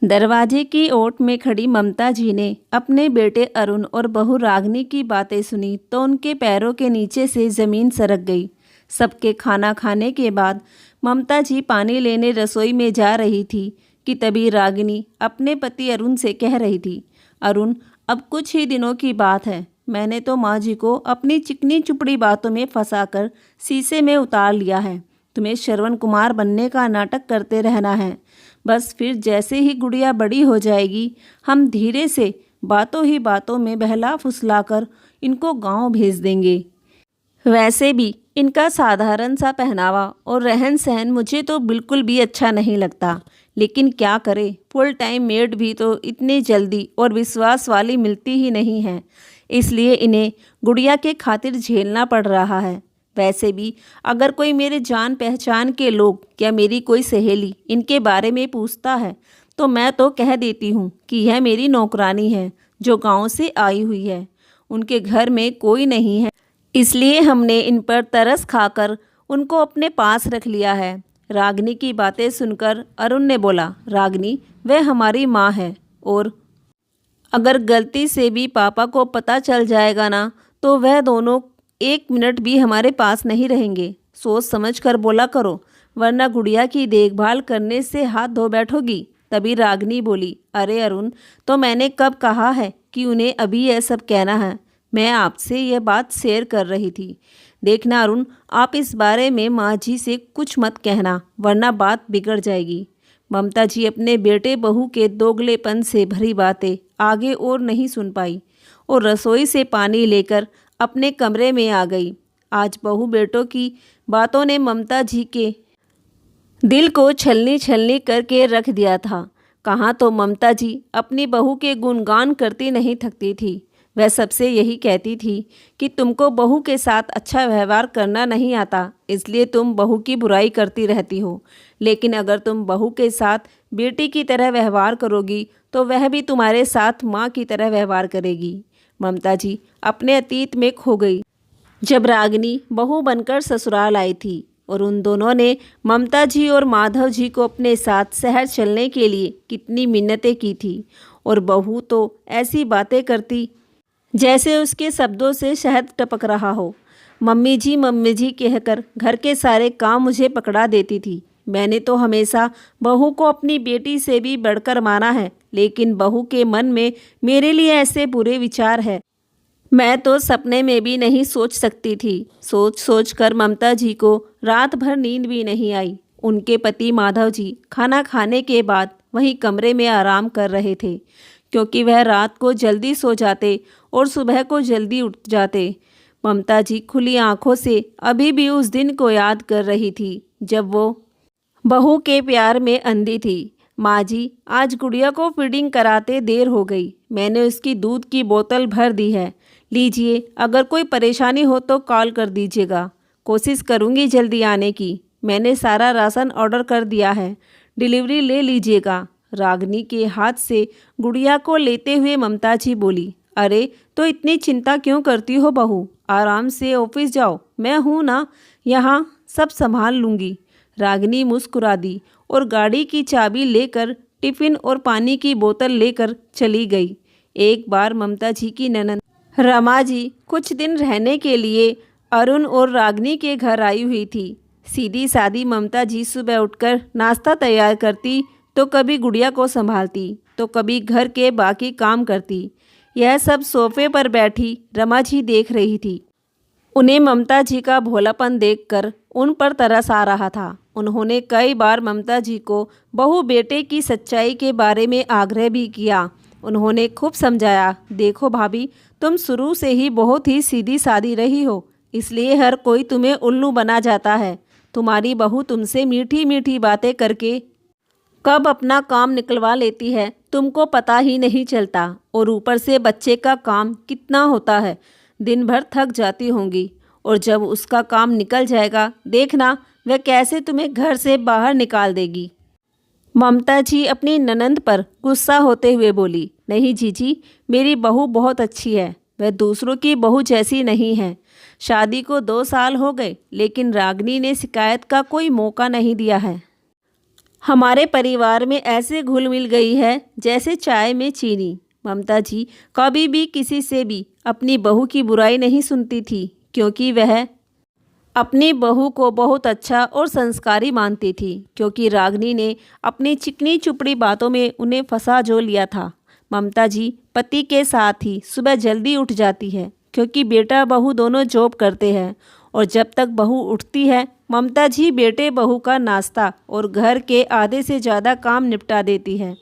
दरवाजे की ओट में खड़ी ममता जी ने अपने बेटे अरुण और बहू रागनी की बातें सुनी तो उनके पैरों के नीचे से ज़मीन सरक गई। सबके खाना खाने के बाद ममता जी पानी लेने रसोई में जा रही थी कि तभी रागिनी अपने पति अरुण से कह रही थी, अरुण, अब कुछ ही दिनों की बात है, मैंने तो माँ जी को अपनी चिकनी चुपड़ी बातों में फंसाकर शीशे में उतार लिया है। तुम्हें श्रवण कुमार बनने का नाटक करते रहना है। बस फिर जैसे ही गुड़िया बड़ी हो जाएगी हम धीरे से बातों ही बातों में बहला फुसलाकर इनको गांव भेज देंगे। वैसे भी इनका साधारण सा पहनावा और रहन सहन मुझे तो बिल्कुल भी अच्छा नहीं लगता, लेकिन क्या करें, फुल टाइम मेड भी तो इतनी जल्दी और विश्वास वाली मिलती ही नहीं है, इसलिए इन्हें गुड़िया के खातिर झेलना पड़ रहा है। वैसे भी अगर कोई मेरे जान पहचान के लोग या मेरी कोई सहेली इनके बारे में पूछता है तो मैं तो कह देती हूँ कि यह मेरी नौकरानी है जो गांव से आई हुई है। उनके घर में कोई नहीं है, इसलिए हमने इन पर तरस खाकर उनको अपने पास रख लिया है। रागिनी की बातें सुनकर अरुण ने बोला, रागिनी, वह हमारी माँ है और अगर गलती से भी पापा को पता चल जाएगा ना तो वह दोनों एक मिनट भी हमारे पास नहीं रहेंगे। सोच समझ कर बोला करो, वरना गुड़िया की देखभाल करने से हाथ धो बैठोगी। तभी रागिनी बोली, अरे अरुण, तो मैंने कब कहा है कि उन्हें अभी यह सब कहना है। मैं आपसे यह बात शेयर कर रही थी। देखना अरुण, आप इस बारे में माँ जी से कुछ मत कहना, वरना बात बिगड़ जाएगी। ममता जी अपने बेटे बहू के दोगलेपन से भरी बातें आगे और नहीं सुन पाई और रसोई से पानी लेकर अपने कमरे में आ गई। आज बहू बेटों की बातों ने ममता जी के दिल को छलनी छलनी करके रख दिया था। कहाँ तो ममता जी अपनी बहू के गुणगान करती नहीं थकती थी। वह सबसे यही कहती थी कि तुमको बहू के साथ अच्छा व्यवहार करना नहीं आता, इसलिए तुम बहू की बुराई करती रहती हो। लेकिन अगर तुम बहू के साथ बेटी की तरह व्यवहार करोगी तो वह भी तुम्हारे साथ माँ की तरह व्यवहार करेगी। ममता जी अपने अतीत में खो गई जब रागिनी बहू बनकर ससुराल आई थी और उन दोनों ने ममता जी और माधव जी को अपने साथ शहर चलने के लिए कितनी मिन्नतें की थी। और बहू तो ऐसी बातें करती जैसे उसके शब्दों से शहद टपक रहा हो। मम्मी जी कहकर घर के सारे काम मुझे पकड़ा देती थी। मैंने तो हमेशा बहू को अपनी बेटी से भी बढ़कर माना है, लेकिन बहू के मन में मेरे लिए ऐसे बुरे विचार है मैं तो सपने में भी नहीं सोच सकती थी। सोच सोच कर ममता जी को रात भर नींद भी नहीं आई। उनके पति माधव जी खाना खाने के बाद वहीं कमरे में आराम कर रहे थे, क्योंकि वह रात को जल्दी सो जाते और सुबह को जल्दी उठ जाते। ममता जी खुली आंखों से अभी भी उस दिन को याद कर रही थी जब वो बहू के प्यार में अंधी थी। माँ जी, आज गुड़िया को फीडिंग कराते देर हो गई। मैंने उसकी दूध की बोतल भर दी है, लीजिए, अगर कोई परेशानी हो तो कॉल कर दीजिएगा। कोशिश करूँगी जल्दी आने की। मैंने सारा राशन ऑर्डर कर दिया है, डिलीवरी ले लीजिएगा। रागिनी के हाथ से गुड़िया को लेते हुए ममता जी बोली, अरे तो इतनी चिंता क्यों करती हो बहू, आराम से ऑफिस जाओ, मैं हूँ ना, यहाँ सब संभाल लूँगी। रागिनी मुस्कुरा दी और गाड़ी की चाबी लेकर टिफ़िन और पानी की बोतल लेकर चली गई। एक बार ममता जी की ननद रमा जी कुछ दिन रहने के लिए अरुण और रागिनी के घर आई हुई थी। सीधी सादी ममता जी सुबह उठकर नाश्ता तैयार करती तो कभी गुड़िया को संभालती तो कभी घर के बाकी काम करती। यह सब सोफे पर बैठी रमा जी देख रही थी। उन्हें ममता जी का भोलापन देखकर उन पर तरस आ रहा था। उन्होंने कई बार ममता जी को बहू बेटे की सच्चाई के बारे में आग्रह भी किया। उन्होंने खूब समझाया, देखो भाभी, तुम शुरू से ही बहुत ही सीधी सादी रही हो, इसलिए हर कोई तुम्हें उल्लू बना जाता है। तुम्हारी बहू तुमसे मीठी मीठी बातें करके कब अपना काम निकलवा लेती है तुमको पता ही नहीं चलता। और ऊपर से बच्चे का काम कितना होता है, दिन भर थक जाती होंगी, और जब उसका काम निकल जाएगा देखना वह कैसे तुम्हें घर से बाहर निकाल देगी। ममता जी अपनी ननंद पर गुस्सा होते हुए बोली, नहीं जीजी, मेरी बहू बहुत अच्छी है, वह दूसरों की बहू जैसी नहीं है। शादी को 2 साल हो गए, लेकिन रागिनी ने शिकायत का कोई मौका नहीं दिया है। हमारे परिवार में ऐसे घुल मिल गई है जैसे चाय में चीनी। ममता जी कभी भी किसी से भी अपनी बहू की बुराई नहीं सुनती थी, क्योंकि वह अपनी बहू को बहुत अच्छा और संस्कारी मानती थी, क्योंकि रागनी ने अपनी चिकनी चुपड़ी बातों में उन्हें फंसा जो लिया था। ममता जी पति के साथ ही सुबह जल्दी उठ जाती है, क्योंकि बेटा बहू दोनों जॉब करते हैं, और जब तक बहू उठती है ममता जी बेटे बहू का नाश्ता और घर के आधे से ज़्यादा काम निपटा देती है।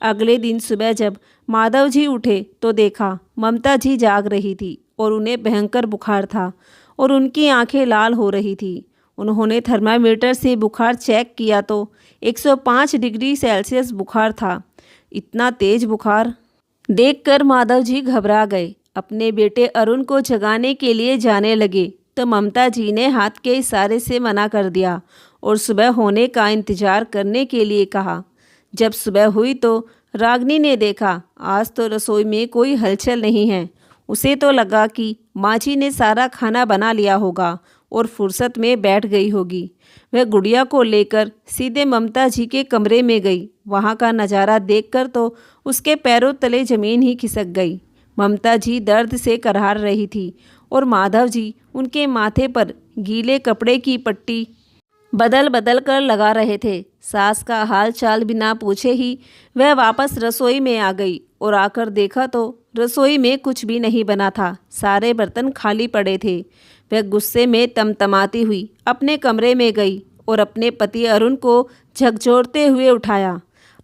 अगले दिन सुबह जब माधव जी उठे तो देखा ममता जी जाग रही थी और उन्हें भयंकर बुखार था और उनकी आंखें लाल हो रही थी। उन्होंने थर्मामीटर से बुखार चेक किया तो 105 डिग्री सेल्सियस बुखार था। इतना तेज बुखार देखकर माधव जी घबरा गए। अपने बेटे अरुण को जगाने के लिए जाने लगे तो ममता जी ने हाथ के इशारे से मना कर दिया और सुबह होने का इंतजार करने के लिए कहा। जब सुबह हुई तो रागनी ने देखा आज तो रसोई में कोई हलचल नहीं है। उसे तो लगा कि माँ जी ने सारा खाना बना लिया होगा और फुर्सत में बैठ गई होगी। वह गुड़िया को लेकर सीधे ममता जी के कमरे में गई। वहाँ का नज़ारा देखकर तो उसके पैरों तले ज़मीन ही खिसक गई। ममता जी दर्द से कराह रही थी और माधव जी उनके माथे पर गीले कपड़े की पट्टी बदल बदल कर लगा रहे थे। सास का हाल चाल बिना पूछे ही वह वापस रसोई में आ गई और आकर देखा तो रसोई में कुछ भी नहीं बना था। सारे बर्तन खाली पड़े थे। वह गुस्से में तमतमाती हुई अपने कमरे में गई और अपने पति अरुण को झकझोरते हुए उठाया।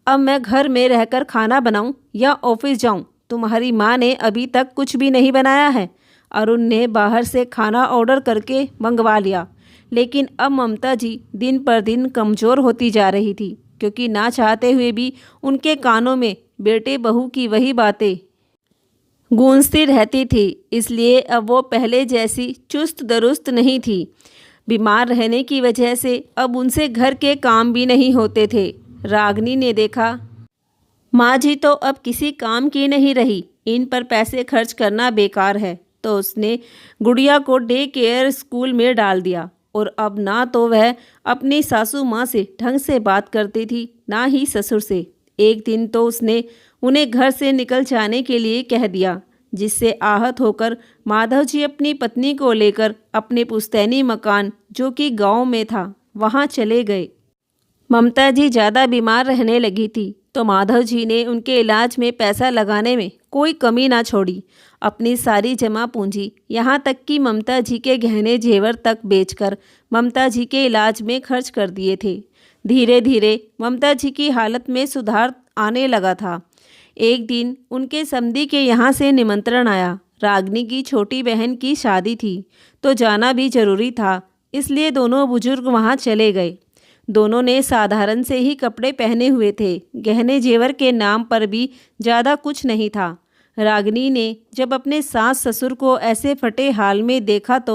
अब मैं घर में रहकर खाना बनाऊं या ऑफिस जाऊं? तुम्हारी माँ ने अभी तक कुछ भी नहीं बनाया है। अरुण ने बाहर से खाना ऑर्डर करके मंगवा लिया, लेकिन अब ममता जी दिन पर दिन कमज़ोर होती जा रही थी, क्योंकि ना चाहते हुए भी उनके कानों में बेटे बहू की वही बातें गूंजती रहती थी। इसलिए अब वो पहले जैसी चुस्त दुरुस्त नहीं थी। बीमार रहने की वजह से अब उनसे घर के काम भी नहीं होते थे। रागनी ने देखा माँ जी तो अब किसी काम की नहीं रही, इन पर पैसे खर्च करना बेकार है, तो उसने गुड़िया को डे केयर स्कूल में डाल दिया। और अब ना तो वह अपनी सासू माँ से ढंग से बात करती थी, ना ही ससुर से। एक दिन तो उसने उन्हें घर से निकल जाने के लिए कह दिया, जिससे आहत होकर माधव जी अपनी पत्नी को लेकर अपने पुश्तैनी मकान, जो कि गांव में था, वहां चले गए। ममता जी ज़्यादा बीमार रहने लगी थी तो माधव जी ने उनके इलाज में पैसा लगाने में कोई कमी ना छोड़ी। अपनी सारी जमा पूंजी, यहाँ तक कि ममता जी के गहने जेवर तक बेचकर ममता जी के इलाज में खर्च कर दिए थे। धीरे धीरे ममता जी की हालत में सुधार आने लगा था। एक दिन उनके समधी के यहाँ से निमंत्रण आया। रागनी की छोटी बहन की शादी थी तो जाना भी जरूरी था, इसलिए दोनों बुजुर्ग वहाँ चले गए। दोनों ने साधारण से ही कपड़े पहने हुए थे। गहने जेवर के नाम पर भी ज़्यादा कुछ नहीं था। रागनी ने जब अपने सास ससुर को ऐसे फटे हाल में देखा तो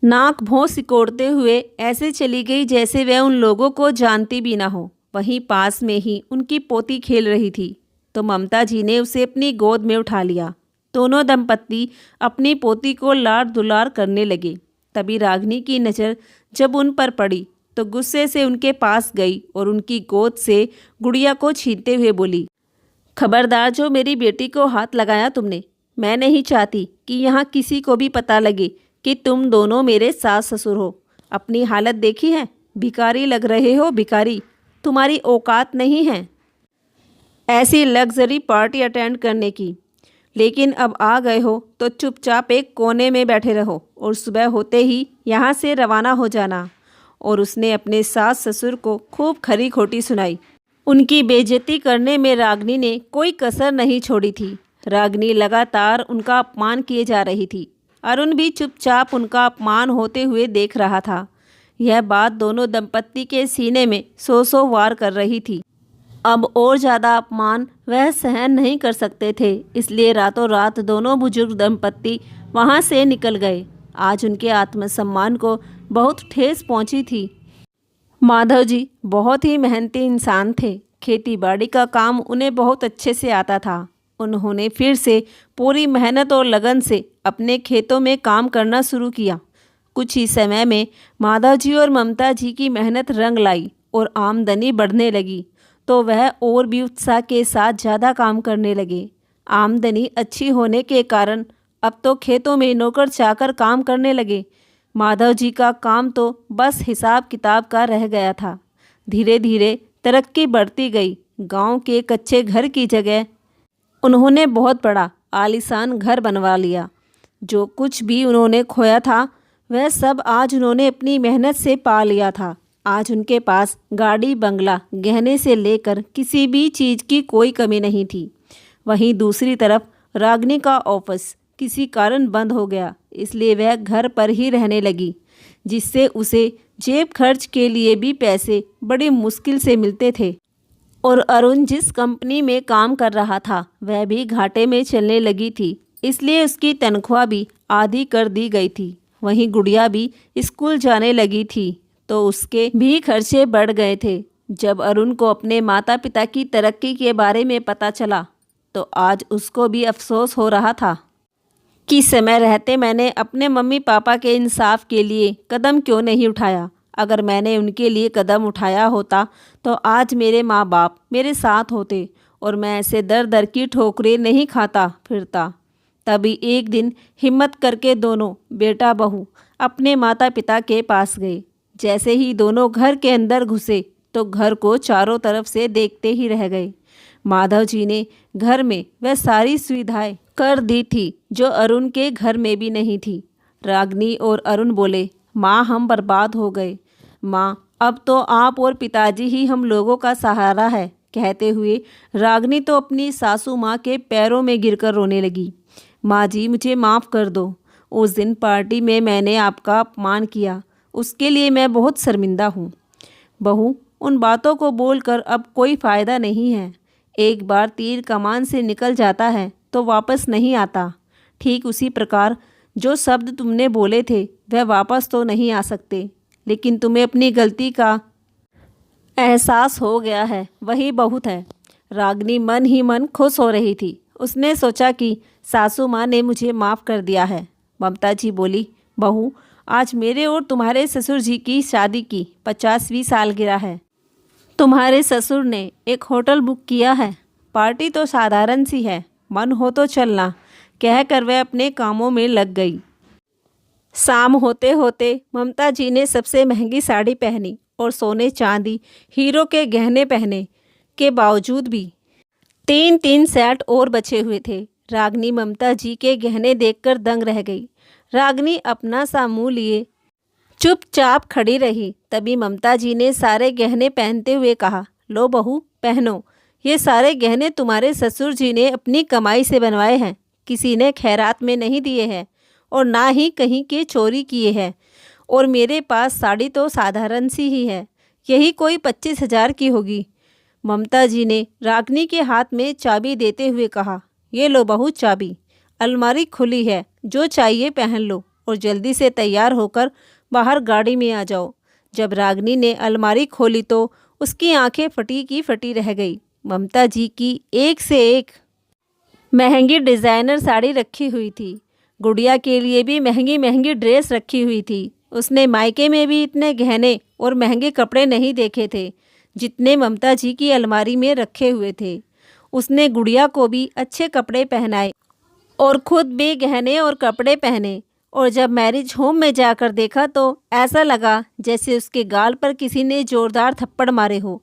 नाक भौं सिकोड़ते हुए ऐसे चली गई जैसे वह उन लोगों को जानती भी ना हो। वहीं पास में ही उनकी पोती खेल रही थी तो ममता जी ने उसे अपनी गोद में उठा लिया। दोनों दंपत्ति अपनी पोती को लाड दुलार करने लगे। तभी रागनी की नज़र जब उन पर पड़ी तो गुस्से से उनके पास गई और उनकी गोद से गुड़िया को छीनते हुए बोली, खबरदार जो मेरी बेटी को हाथ लगाया तुमने। मैं नहीं चाहती कि यहाँ किसी को भी पता लगे कि तुम दोनों मेरे सास ससुर हो। अपनी हालत देखी है? भिखारी लग रहे हो, भिखारी। तुम्हारी औकात नहीं है ऐसी लग्जरी पार्टी अटेंड करने की। लेकिन अब आ गए हो तो चुपचाप एक कोने में बैठे रहो और सुबह होते ही यहाँ से रवाना हो जाना। और उसने अपने सास ससुर को खूब खरी खोटी सुनाई। उनकी बेइज्जती करने में रागनी ने कोई कसर नहीं छोड़ी थी। रागनी लगातार उनका अपमान किए जा रही थी। अरुण भी चुपचाप उनका अपमान होते हुए देख रहा था। यह बात दोनों दंपत्ति के सीने में सौ वार कर रही थी। अब और ज़्यादा अपमान वह सहन नहीं कर सकते थे, इसलिए रातों रात दोनों बुजुर्ग दंपत्ति वहाँ से निकल गए। आज उनके आत्मसम्मान को बहुत ठेस पहुँची थी। माधव जी बहुत ही मेहनती इंसान थे। खेती बाड़ी का काम उन्हें बहुत अच्छे से आता था। उन्होंने फिर से पूरी मेहनत और लगन से अपने खेतों में काम करना शुरू किया। कुछ ही समय में माधव जी और ममता जी की मेहनत रंग लाई और आमदनी बढ़ने लगी तो वह और भी उत्साह के साथ ज़्यादा काम करने लगे। आमदनी अच्छी होने के कारण अब तो खेतों में नौकर चाकर काम करने लगे। माधव जी का काम तो बस हिसाब किताब का रह गया था। धीरे धीरे तरक्की बढ़ती गई। गांव के कच्चे घर की जगह उन्होंने बहुत बड़ा आलीशान घर बनवा लिया। जो कुछ भी उन्होंने खोया था वह सब आज उन्होंने अपनी मेहनत से पा लिया था। आज उनके पास गाड़ी, बंगला, गहने से लेकर किसी भी चीज़ की कोई कमी नहीं थी। वहीं दूसरी तरफ रागिनी का ऑफिस किसी कारण बंद हो गया, इसलिए वह घर पर ही रहने लगी, जिससे उसे जेब खर्च के लिए भी पैसे बड़ी मुश्किल से मिलते थे। और अरुण जिस कंपनी में काम कर रहा था वह भी घाटे में चलने लगी थी, इसलिए उसकी तनख्वाह भी आधी कर दी गई थी। वहीं गुड़िया भी स्कूल जाने लगी थी तो उसके भी खर्चे बढ़ गए थे। जब अरुण को अपने माता पिता की तरक्की के बारे में पता चला तो आज उसको भी अफसोस हो रहा था कि समय रहते मैंने अपने मम्मी पापा के इंसाफ के लिए कदम क्यों नहीं उठाया। अगर मैंने उनके लिए कदम उठाया होता तो आज मेरे माँ बाप मेरे साथ होते और मैं ऐसे दर दर की ठोकरें नहीं खाता फिरता। तभी एक दिन हिम्मत करके दोनों बेटा बहू अपने माता पिता के पास गए। जैसे ही दोनों घर के अंदर घुसे तो घर को चारों तरफ से देखते ही रह गए। माधव जी ने घर में वह सारी सुविधाएं कर दी थी जो अरुण के घर में भी नहीं थी। रागिनी और अरुण बोले, माँ हम बर्बाद हो गए। माँ अब तो आप और पिताजी ही हम लोगों का सहारा है। कहते हुए रागिनी तो अपनी सासू माँ के पैरों में गिरकर रोने लगी। माँ जी मुझे माफ़ कर दो। उस दिन पार्टी में मैंने आपका अपमान किया, उसके लिए मैं बहुत शर्मिंदा हूँ। बहू उन बातों को बोलकर अब कोई फ़ायदा नहीं है। एक बार तीर कमान से निकल जाता है तो वापस नहीं आता। ठीक उसी प्रकार जो शब्द तुमने बोले थे वह वापस तो नहीं आ सकते, लेकिन तुम्हें अपनी गलती का एहसास हो गया है, वही बहुत है। रागिनी मन ही मन खुश हो रही थी। उसने सोचा कि सासू माँ ने मुझे माफ़ कर दिया है। ममता जी बोली, बहू आज मेरे और तुम्हारे ससुर जी की शादी की 50वीं सालगिरह है। तुम्हारे ससुर ने एक होटल बुक किया है। पार्टी तो साधारण सी है, मन हो तो चलना, कहकर वह अपने कामों में लग गई। शाम होते होते ममता जी ने सबसे महंगी साड़ी पहनी और सोने चांदी हीरो के गहने पहने के बावजूद भी 3-3 सेट और बचे हुए थे। रागिनी ममता जी के गहने देखकर दंग रह गई। रागिनी अपना सा मुँह लिए चुपचाप खड़ी रही। तभी ममता जी ने सारे गहने पहनते हुए कहा, लो बहू पहनो। ये सारे गहने तुम्हारे ससुर जी ने अपनी कमाई से बनवाए हैं, किसी ने खैरात में नहीं दिए हैं और ना ही कहीं के चोरी किए हैं। और मेरे पास साड़ी तो साधारण सी ही है, यही कोई 25,000 की होगी। ममता जी ने रागिनी के हाथ में चाबी देते हुए कहा, ये लो बहू चाबी, अलमारी खुली है, जो चाहिए पहन लो और जल्दी से तैयार होकर बाहर गाड़ी में आ जाओ। जब रागिनी ने अलमारी खोली तो उसकी आंखें फटी की फटी रह गई। ममता जी की एक से एक महंगी डिज़ाइनर साड़ी रखी हुई थी। गुड़िया के लिए भी महंगी महंगी ड्रेस रखी हुई थी। उसने मायके में भी इतने गहने और महंगे कपड़े नहीं देखे थे जितने ममता जी की अलमारी में रखे हुए थे। उसने गुड़िया को भी अच्छे कपड़े पहनाए और खुद भी गहने और कपड़े पहने। और जब मैरिज होम में जाकर देखा तो ऐसा लगा जैसे उसके गाल पर किसी ने जोरदार थप्पड़ मारे हो।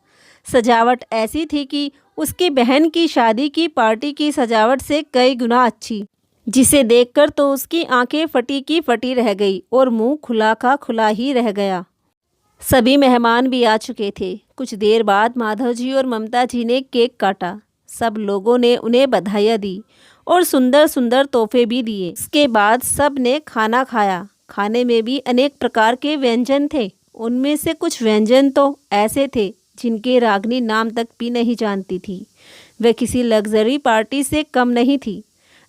सजावट ऐसी थी कि उसकी बहन की शादी की पार्टी की सजावट से कई गुना अच्छी, जिसे देखकर तो उसकी आंखें फटी की फटी रह गई और मुंह खुला का खुला ही रह गया। सभी मेहमान भी आ चुके थे। कुछ देर बाद माधव जी और ममता जी ने केक काटा। सब लोगों ने उन्हें बधाइयाँ दी और सुंदर सुंदर तोहफे भी दिए। इसके बाद सब ने खाना खाया। खाने में भी अनेक प्रकार के व्यंजन थे। उनमें से कुछ व्यंजन तो ऐसे थे जिनके रागिनी नाम तक भी नहीं जानती थी। वह किसी लग्जरी पार्टी से कम नहीं थी।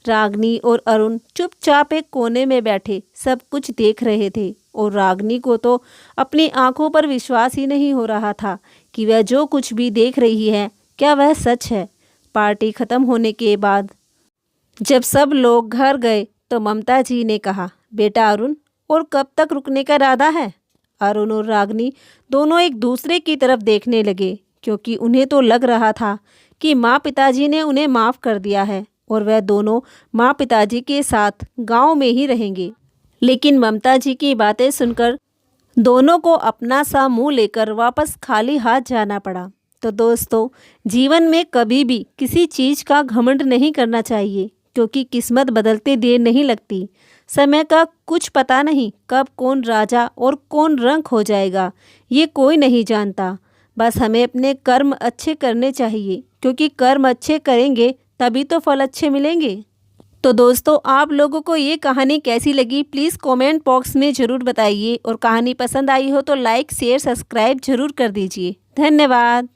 रागिनी और अरुण चुपचाप एक कोने में बैठे सब कुछ देख रहे थे और रागिनी को तो अपनी आंखों पर विश्वास ही नहीं हो रहा था कि वह जो कुछ भी देख रही है क्या वह सच है। पार्टी खत्म होने के बाद जब सब लोग घर गए तो ममता जी ने कहा, बेटा अरुण और कब तक रुकने का इरादा है? अरुण और रागिनी दोनों एक दूसरे की तरफ देखने लगे, क्योंकि उन्हें तो लग रहा था कि माँ पिताजी ने उन्हें माफ़ कर दिया है और वह दोनों माँ पिताजी के साथ गांव में ही रहेंगे। लेकिन ममता जी की बातें सुनकर दोनों को अपना सा मुंह लेकर वापस खाली हाथ जाना पड़ा। तो दोस्तों, जीवन में कभी भी किसी चीज़ का घमंड नहीं करना चाहिए, क्योंकि किस्मत बदलते देर नहीं लगती। समय का कुछ पता नहीं कब कौन राजा और कौन रंक हो जाएगा, ये कोई नहीं जानता। बस हमें अपने कर्म अच्छे करने चाहिए, क्योंकि कर्म अच्छे करेंगे तभी तो फल अच्छे मिलेंगे। तो दोस्तों, आप लोगों को ये कहानी कैसी लगी प्लीज़ कमेंट बॉक्स में ज़रूर बताइए, और कहानी पसंद आई हो तो लाइक शेयर सब्सक्राइब ज़रूर कर दीजिए। धन्यवाद।